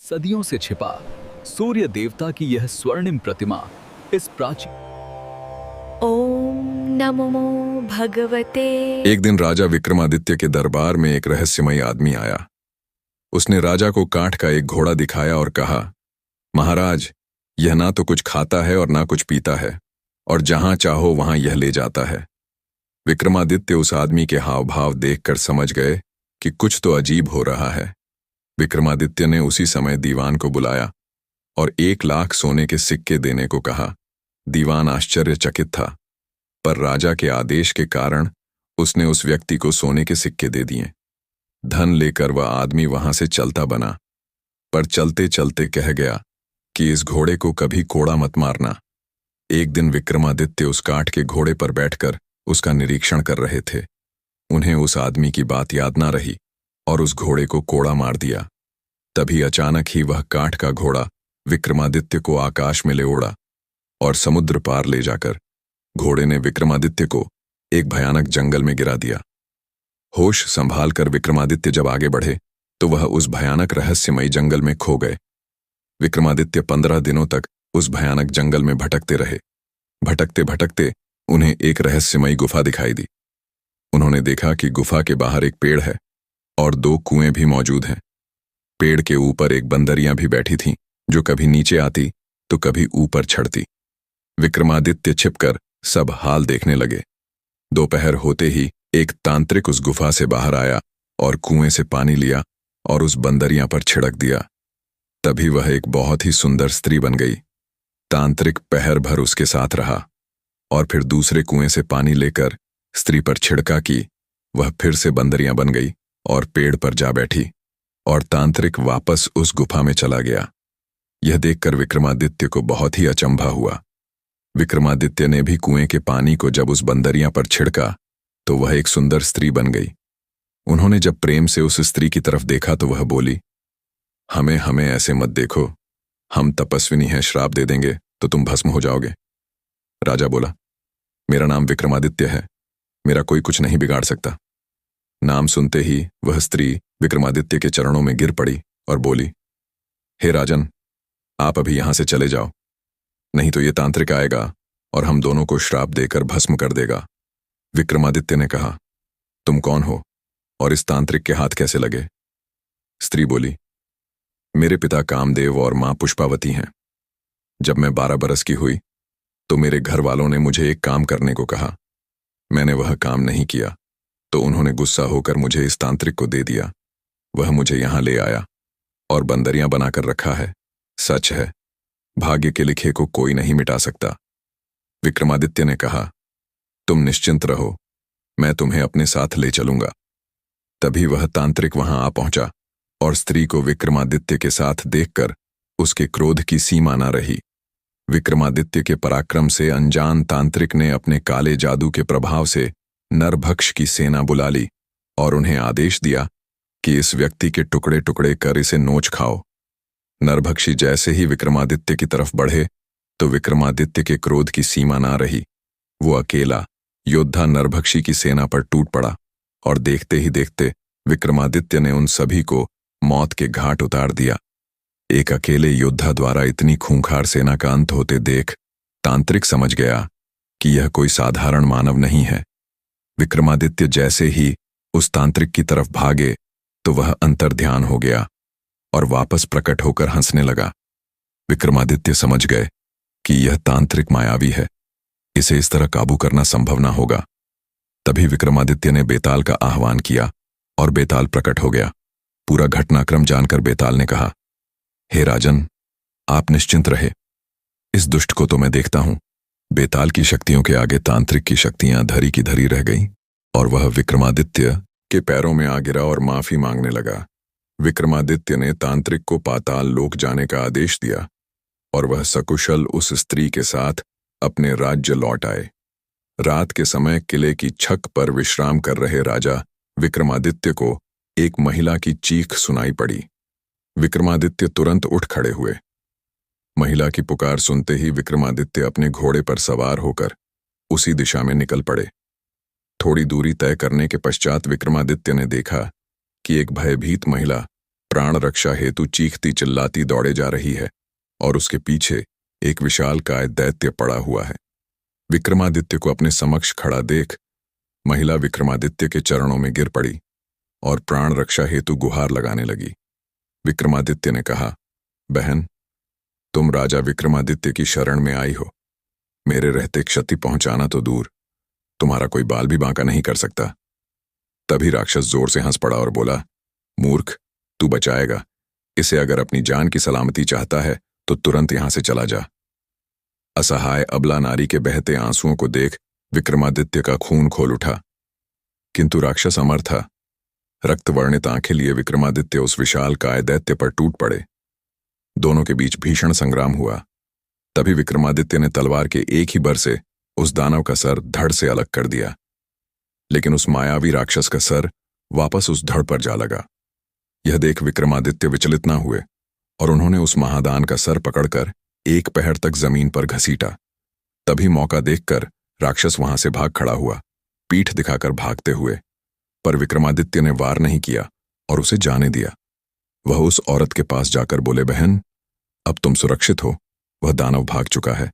सदियों से छिपा सूर्य देवता की यह स्वर्णिम प्रतिमा इस प्राचीन ओम नमो भगवते। एक दिन राजा विक्रमादित्य के दरबार में एक रहस्यमयी आदमी आया। उसने राजा को काठ का एक घोड़ा दिखाया और कहा, महाराज, यह ना तो कुछ खाता है और ना कुछ पीता है, और जहां चाहो वहां यह ले जाता है। विक्रमादित्य उस आदमी के हाव भाव देखकर समझ गए कि कुछ तो अजीब हो रहा है। विक्रमादित्य ने उसी समय दीवान को बुलाया और 1,00,000 सोने के सिक्के देने को कहा। दीवान आश्चर्यचकित था, पर राजा के आदेश के कारण उसने उस व्यक्ति को सोने के सिक्के दे दिए। धन लेकर वह आदमी वहां से चलता बना, पर चलते चलते कह गया कि इस घोड़े को कभी कोड़ा मत मारना। एक दिन विक्रमादित्य उस काठ के घोड़े पर बैठकर उसका निरीक्षण कर रहे थे। उन्हें उस आदमी की बात याद ना रही और उस घोड़े को कोड़ा मार दिया। तभी अचानक ही वह काठ का घोड़ा विक्रमादित्य को आकाश में ले उड़ा और समुद्र पार ले जाकर घोड़े ने विक्रमादित्य को एक भयानक जंगल में गिरा दिया। होश संभालकर विक्रमादित्य जब आगे बढ़े तो वह उस भयानक रहस्यमयी जंगल में खो गए। विक्रमादित्य 15 दिनों तक उस भयानक जंगल में भटकते रहे। भटकते भटकते उन्हें एक रहस्यमयी गुफा दिखाई दी। उन्होंने देखा कि गुफा के बाहर एक पेड़ है और 2 कुएं भी मौजूद हैं। पेड़ के ऊपर एक बंदरियां भी बैठी थीं, जो कभी नीचे आती तो कभी ऊपर चढ़ती। विक्रमादित्य छिपकर सब हाल देखने लगे। दोपहर होते ही एक तांत्रिक उस गुफा से बाहर आया और कुएं से पानी लिया और उस बंदरियां पर छिड़क दिया। तभी वह एक बहुत ही सुंदर स्त्री बन गई। तांत्रिक पहर भर उसके साथ रहा और फिर दूसरे कुएं से पानी लेकर स्त्री पर छिड़का कि वह फिर से बंदरियां बन गई और पेड़ पर जा बैठी, और तांत्रिक वापस उस गुफा में चला गया। यह देखकर विक्रमादित्य को बहुत ही अचंभा हुआ। विक्रमादित्य ने भी कुएं के पानी को जब उस बंदरियां पर छिड़का तो वह एक सुंदर स्त्री बन गई। उन्होंने जब प्रेम से उस स्त्री की तरफ देखा तो वह बोली, हमें हमें ऐसे मत देखो, हम तपस्विनी हैं, श्राप दे देंगे तो तुम भस्म हो जाओगे। राजा बोला, मेरा नाम विक्रमादित्य है, मेरा कोई कुछ नहीं बिगाड़ सकता। नाम सुनते ही वह स्त्री विक्रमादित्य के चरणों में गिर पड़ी और बोली, हे राजन, आप अभी यहां से चले जाओ, नहीं तो ये तांत्रिक आएगा और हम दोनों को श्राप देकर भस्म कर देगा। विक्रमादित्य ने कहा, तुम कौन हो और इस तांत्रिक के हाथ कैसे लगे? स्त्री बोली, मेरे पिता कामदेव और मां पुष्पावती हैं। जब मैं 12 बरस की हुई तो मेरे घर वालों ने मुझे एक काम करने को कहा। मैंने वह काम नहीं किया तो उन्होंने गुस्सा होकर मुझे इस तांत्रिक को दे दिया। वह मुझे यहां ले आया और बंदरियां बनाकर रखा है। सच है, भाग्य के लिखे को कोई नहीं मिटा सकता। विक्रमादित्य ने कहा, तुम निश्चिंत रहो, मैं तुम्हें अपने साथ ले चलूंगा। तभी वह तांत्रिक वहां आ पहुंचा और स्त्री को विक्रमादित्य के साथ देखकर उसके क्रोध की सीमा न रही। विक्रमादित्य के पराक्रम से अनजान तांत्रिक ने अपने काले जादू के प्रभाव से नरभक्ष की सेना बुला ली और उन्हें आदेश दिया कि इस व्यक्ति के टुकड़े टुकड़े कर इसे नोच खाओ। नरभक्षी जैसे ही विक्रमादित्य की तरफ बढ़े तो विक्रमादित्य के क्रोध की सीमा ना रही। वो अकेला योद्धा नरभक्षी की सेना पर टूट पड़ा और देखते ही देखते विक्रमादित्य ने उन सभी को मौत के घाट उतार दिया। एक अकेले योद्धा द्वारा इतनी खूंखार सेना का अंत होते देख तांत्रिक समझ गया कि यह कोई साधारण मानव नहीं है। विक्रमादित्य जैसे ही उस तांत्रिक की तरफ भागे तो वह अंतर्ध्यान हो गया और वापस प्रकट होकर हंसने लगा। विक्रमादित्य समझ गए कि यह तांत्रिक मायावी है, इसे इस तरह काबू करना संभव ना होगा। तभी विक्रमादित्य ने बेताल का आह्वान किया और बेताल प्रकट हो गया। पूरा घटनाक्रम जानकर बेताल ने कहा, हे राजन, आप निश्चिंत रहे, इस दुष्ट को तो मैं देखता हूं। बेताल की शक्तियों के आगे तांत्रिक की शक्तियां धरी की धरी रह गईं और वह विक्रमादित्य के पैरों में आ गिरा और माफी मांगने लगा। विक्रमादित्य ने तांत्रिक को पाताल लोक जाने का आदेश दिया और वह सकुशल उस स्त्री के साथ अपने राज्य लौट आए। रात के समय किले की छत पर विश्राम कर रहे राजा विक्रमादित्य को एक महिला की चीख सुनाई पड़ी। विक्रमादित्य तुरंत उठ खड़े हुए। महिला की पुकार सुनते ही विक्रमादित्य अपने घोड़े पर सवार होकर उसी दिशा में निकल पड़े। थोड़ी दूरी तय करने के पश्चात विक्रमादित्य ने देखा कि एक भयभीत महिला प्राण रक्षा हेतु चीखती चिल्लाती दौड़े जा रही है और उसके पीछे एक विशालकाय दैत्य पड़ा हुआ है। विक्रमादित्य को अपने समक्ष खड़ा देख महिला विक्रमादित्य के चरणों में गिर पड़ी और प्राण रक्षा हेतु गुहार लगाने लगी। विक्रमादित्य ने कहा, बहन, तुम राजा विक्रमादित्य की शरण में आई हो। मेरे रहते क्षति पहुंचाना तो दूर, तुम्हारा कोई बाल भी बांका नहीं कर सकता। तभी राक्षस जोर से हंस पड़ा और बोला, मूर्ख, तू बचाएगा इसे। अगर अपनी जान की सलामती चाहता है तो तुरंत यहां से चला जा। असहाय अबला नारी के बहते आंसुओं को देख विक्रमादित्य का खून खोल उठा, किंतु राक्षस अमर था। रक्तवर्णित आंखें लिए विक्रमादित्य उस विशाल काय दैत्य पर टूट पड़े। दोनों के बीच भीषण संग्राम हुआ। तभी विक्रमादित्य ने तलवार के एक ही बर से उस दानव का सर धड़ से अलग कर दिया, लेकिन उस मायावी राक्षस का सर वापस उस धड़ पर जा लगा। यह देख विक्रमादित्य विचलित न हुए और उन्होंने उस महादान का सर पकड़कर एक पहर तक जमीन पर घसीटा। तभी मौका देखकर राक्षस वहां से भाग खड़ा हुआ, पीठ दिखाकर भागते हुए, पर विक्रमादित्य ने वार नहीं किया और उसे जाने दिया। वह उस औरत के पास जाकर बोले, बहन, अब तुम सुरक्षित हो, वह दानव भाग चुका है,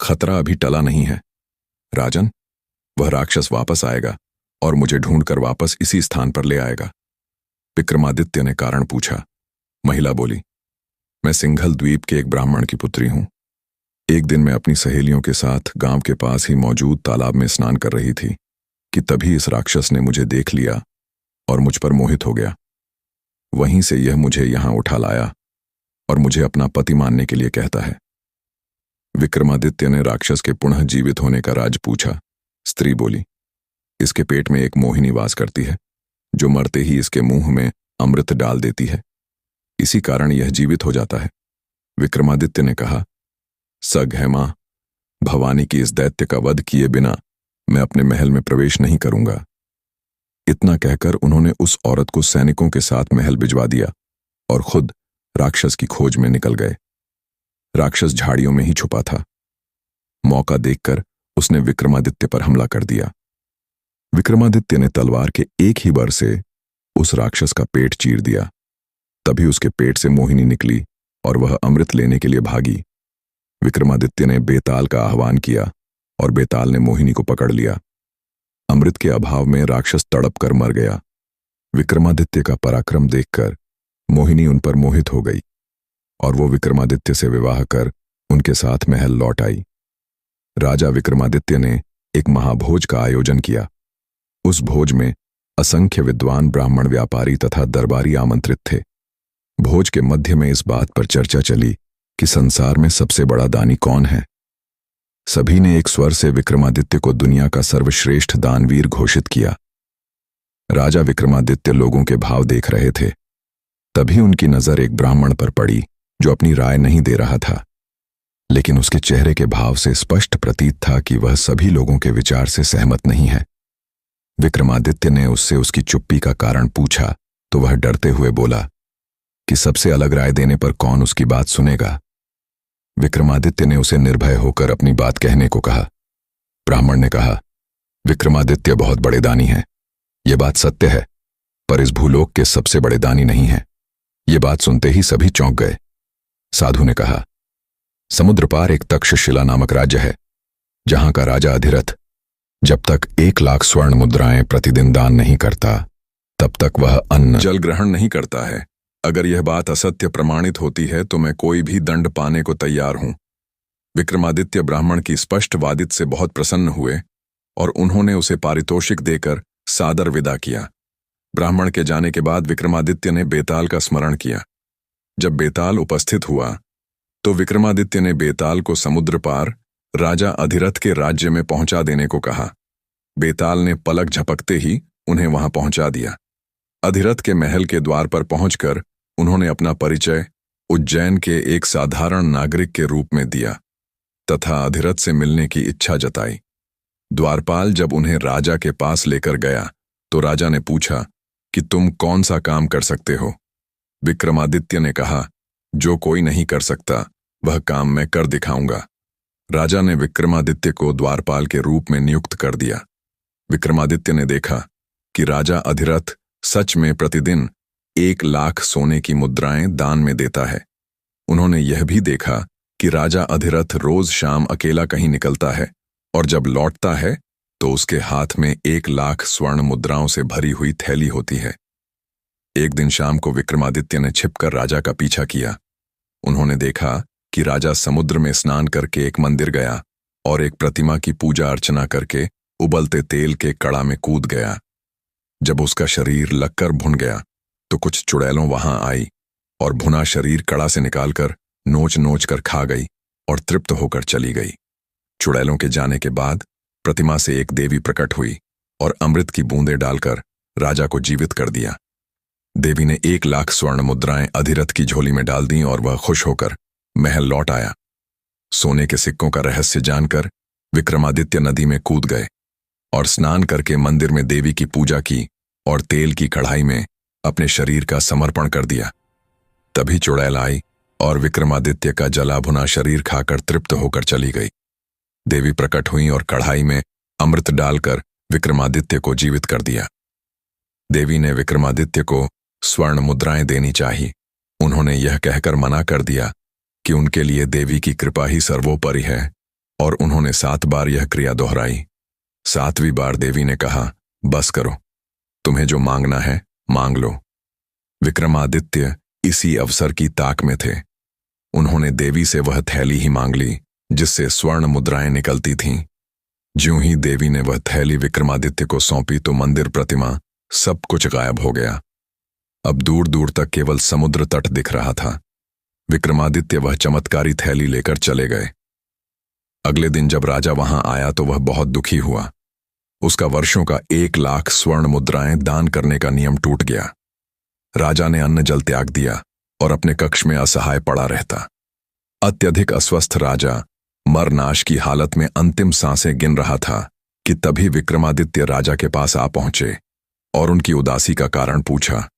खतरा अभी टला नहीं है। राजन, वह राक्षस वापस आएगा और मुझे ढूंढकर वापस इसी स्थान पर ले आएगा। विक्रमादित्य ने कारण पूछा। महिला बोली, मैं सिंघल द्वीप के एक ब्राह्मण की पुत्री हूं। एक दिन मैं अपनी सहेलियों के साथ गांव के पास ही मौजूद तालाब में स्नान कर रही थी कि तभी इस राक्षस ने मुझे देख लिया और मुझ पर मोहित हो गया। वहीं से यह मुझे यहां उठा लाया और मुझे अपना पति मानने के लिए कहता है। विक्रमादित्य ने राक्षस के पुनः जीवित होने का राज पूछा। स्त्री बोली, इसके पेट में एक मोहिनी वास करती है, जो मरते ही इसके मुंह में अमृत डाल देती है, इसी कारण यह जीवित हो जाता है। विक्रमादित्य ने कहा, सग है मां, भवानी की इस दैत्य का वध किए बिना मैं अपने महल में प्रवेश नहीं करूंगा। इतना कहकर उन्होंने उस औरत को सैनिकों के साथ महल भिजवा दिया और खुद राक्षस की खोज में निकल गए। राक्षस झाड़ियों में ही छुपा था। मौका देखकर उसने विक्रमादित्य पर हमला कर दिया। विक्रमादित्य ने तलवार के एक ही बार से उस राक्षस का पेट चीर दिया। तभी उसके पेट से मोहिनी निकली और वह अमृत लेने के लिए भागी। विक्रमादित्य ने बेताल का आह्वान किया और बेताल ने मोहिनी को पकड़ लिया। अमृत के अभाव में राक्षस तड़प कर मर गया। विक्रमादित्य का पराक्रम देखकर मोहिनी उन पर मोहित हो गई और वो विक्रमादित्य से विवाह कर उनके साथ महल लौट आई। राजा विक्रमादित्य ने एक महाभोज का आयोजन किया। उस भोज में असंख्य विद्वान ब्राह्मण, व्यापारी तथा दरबारी आमंत्रित थे। भोज के मध्य में इस बात पर चर्चा चली कि संसार में सबसे बड़ा दानी कौन है। सभी ने एक स्वर से विक्रमादित्य को दुनिया का सर्वश्रेष्ठ दानवीर घोषित किया। राजा विक्रमादित्य लोगों के भाव देख रहे थे। तभी उनकी नजर एक ब्राह्मण पर पड़ी जो अपनी राय नहीं दे रहा था, लेकिन उसके चेहरे के भाव से स्पष्ट प्रतीत था कि वह सभी लोगों के विचार से सहमत नहीं है। विक्रमादित्य ने उससे उसकी चुप्पी का कारण पूछा तो वह डरते हुए बोला कि सबसे अलग राय देने पर कौन उसकी बात सुनेगा। विक्रमादित्य ने उसे निर्भय होकर अपनी बात कहने को कहा। ब्राह्मण ने कहा, विक्रमादित्य बहुत बड़े दानी हैं, यह बात सत्य है, पर इस भूलोक के सबसे बड़े दानी नहीं हैं। ये बात सुनते ही सभी चौंक गए। साधु ने कहा, समुद्र पार एक तक्षशिला नामक राज्य है, जहां का राजा अधिरथ जब तक 1,00,000 स्वर्ण मुद्राएं प्रतिदिन दान नहीं करता, तब तक वह अन्न जल ग्रहण नहीं करता है। अगर यह बात असत्य प्रमाणित होती है तो मैं कोई भी दंड पाने को तैयार हूं। विक्रमादित्य ब्राह्मण की स्पष्ट वादित से बहुत प्रसन्न हुए और उन्होंने उसे पारितोषिक देकर सादर विदा किया। ब्राह्मण के जाने के बाद विक्रमादित्य ने बेताल का स्मरण किया। जब बेताल उपस्थित हुआ तो विक्रमादित्य ने बेताल को समुद्र पार राजा अधिरथ के राज्य में पहुंचा देने को कहा। बेताल ने पलक झपकते ही उन्हें वहां पहुंचा दिया। अधिरथ के महल के द्वार पर पहुंचकर उन्होंने अपना परिचय उज्जैन के एक साधारण नागरिक के रूप में दिया तथा अधिरथ से मिलने की इच्छा जताई। द्वारपाल जब उन्हें राजा के पास लेकर गया तो राजा ने पूछा कि तुम कौन सा काम कर सकते हो। विक्रमादित्य ने कहा, जो कोई नहीं कर सकता वह काम मैं कर दिखाऊंगा। राजा ने विक्रमादित्य को द्वारपाल के रूप में नियुक्त कर दिया। विक्रमादित्य ने देखा कि राजा अधिरथ सच में प्रतिदिन 1,00,000 सोने की मुद्राएं दान में देता है। उन्होंने यह भी देखा कि राजा अधिरथ रोज शाम अकेला कहीं निकलता है और जब लौटता है तो उसके हाथ में 1,00,000 स्वर्ण मुद्राओं से भरी हुई थैली होती है। एक दिन शाम को विक्रमादित्य ने छिपकर राजा का पीछा किया। उन्होंने देखा कि राजा समुद्र में स्नान करके एक मंदिर गया और एक प्रतिमा की पूजा अर्चना करके उबलते तेल के कड़ा में कूद गया। जब उसका शरीर लगकर भुन गया तो कुछ चुड़ैलों वहां आई और भुना शरीर कड़ा से निकालकर नोच नोच कर खा गई और तृप्त होकर चली गई। चुड़ैलों के जाने के बाद प्रतिमा से एक देवी प्रकट हुई और अमृत की बूंदें डालकर राजा को जीवित कर दिया। देवी ने 1,00,000 स्वर्ण मुद्राएं अधिरथ की झोली में डाल दी और वह खुश होकर महल लौट आया। सोने के सिक्कों का रहस्य जानकर विक्रमादित्य नदी में कूद गए और स्नान करके मंदिर में देवी की पूजा की और तेल की कढ़ाई में अपने शरीर का समर्पण कर दिया। तभी चुड़ैल आई और विक्रमादित्य का जला भुना शरीर खाकर तृप्त होकर चली गई। देवी प्रकट हुई और कढ़ाई में अमृत डालकर विक्रमादित्य को जीवित कर दिया। देवी ने विक्रमादित्य को स्वर्ण मुद्राएं देनी चाहिए। उन्होंने यह कहकर मना कर दिया कि उनके लिए देवी की कृपा ही सर्वोपरि है और उन्होंने 7 बार यह क्रिया दोहराई। 7वीं बार देवी ने कहा, बस करो, तुम्हें जो मांगना है मांग लो। विक्रमादित्य इसी अवसर की ताक में थे। उन्होंने देवी से वह थैली ही मांग ली जिससे स्वर्ण मुद्राएं निकलती थीं। ज्यों ही देवी ने वह थैली विक्रमादित्य को सौंपी तो मंदिर, प्रतिमा, सब कुछ गायब हो गया। अब दूर दूर तक केवल समुद्र तट दिख रहा था। विक्रमादित्य वह चमत्कारी थैली लेकर चले गए। अगले दिन जब राजा वहां आया तो वह बहुत दुखी हुआ। उसका वर्षों का 1,00,000 स्वर्ण मुद्राएं दान करने का नियम टूट गया। राजा ने अन्न जल त्याग दिया और अपने कक्ष में असहाय पड़ा रहता। अत्यधिक अस्वस्थ राजा मरनाश की हालत में अंतिम सांसें गिन रहा था कि तभी विक्रमादित्य राजा के पास आ पहुंचे और उनकी उदासी का कारण पूछा।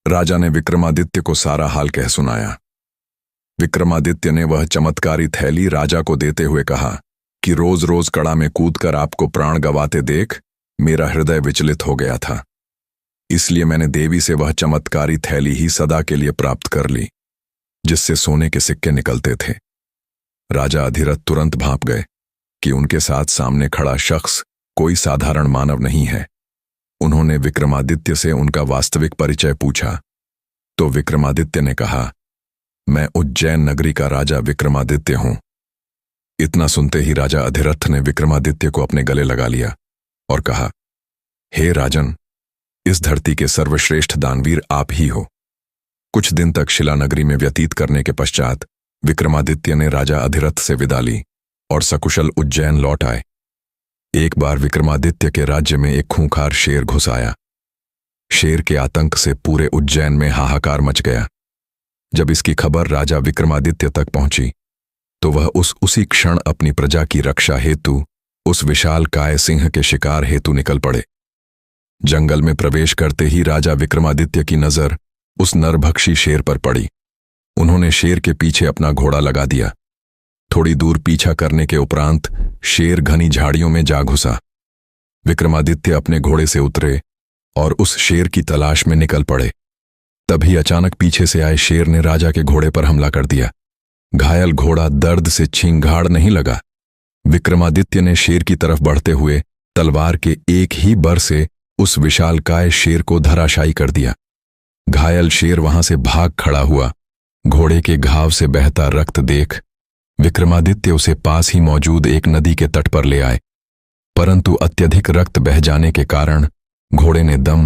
राजा ने विक्रमादित्य को सारा हाल कह सुनाया। विक्रमादित्य ने वह चमत्कारी थैली राजा को देते हुए कहा कि रोज रोज कड़ा में कूदकर आपको प्राण गंवाते देख मेरा हृदय विचलित हो गया था, इसलिए मैंने देवी से वह चमत्कारी थैली ही सदा के लिए प्राप्त कर ली जिससे सोने के सिक्के निकलते थे। राजा अधिरथ तुरंत भांप गए कि उनके साथ सामने खड़ा शख्स कोई साधारण मानव नहीं है। उन्होंने विक्रमादित्य से उनका वास्तविक परिचय पूछा तो विक्रमादित्य ने कहा, मैं उज्जैन नगरी का राजा विक्रमादित्य हूं। इतना सुनते ही राजा अधिरथ ने विक्रमादित्य को अपने गले लगा लिया और कहा, हे राजन, इस धरती के सर्वश्रेष्ठ दानवीर आप ही हो। कुछ दिन तक शिलानगरी में व्यतीत करने के पश्चात विक्रमादित्य ने राजा अधिरथ से विदा ली और सकुशल उज्जैन लौट आए। एक बार विक्रमादित्य के राज्य में एक खूंखार शेर घुस आया। शेर के आतंक से पूरे उज्जैन में हाहाकार मच गया। जब इसकी खबर राजा विक्रमादित्य तक पहुंची तो वह उसी क्षण अपनी प्रजा की रक्षा हेतु उस विशाल काय सिंह के शिकार हेतु निकल पड़े। जंगल में प्रवेश करते ही राजा विक्रमादित्य की नजर उस नरभक्षी शेर पर पड़ी। उन्होंने शेर के पीछे अपना घोड़ा लगा दिया। थोड़ी दूर पीछा करने के उपरांत शेर घनी झाड़ियों में जा घुसा। विक्रमादित्य अपने घोड़े से उतरे और उस शेर की तलाश में निकल पड़े। तभी अचानक पीछे से आए शेर ने राजा के घोड़े पर हमला कर दिया। घायल घोड़ा दर्द से छींघाड़ नहीं लगा। विक्रमादित्य ने शेर की तरफ बढ़ते हुए तलवार के एक ही बर से उस विशालकाय शेर को धराशायी कर दिया। घायल शेर वहां से भाग खड़ा हुआ। घोड़े के घाव से बहता रक्त देख विक्रमादित्य उसे पास ही मौजूद एक नदी के तट पर ले आए, परंतु अत्यधिक रक्त बह जाने के कारण घोड़े ने दम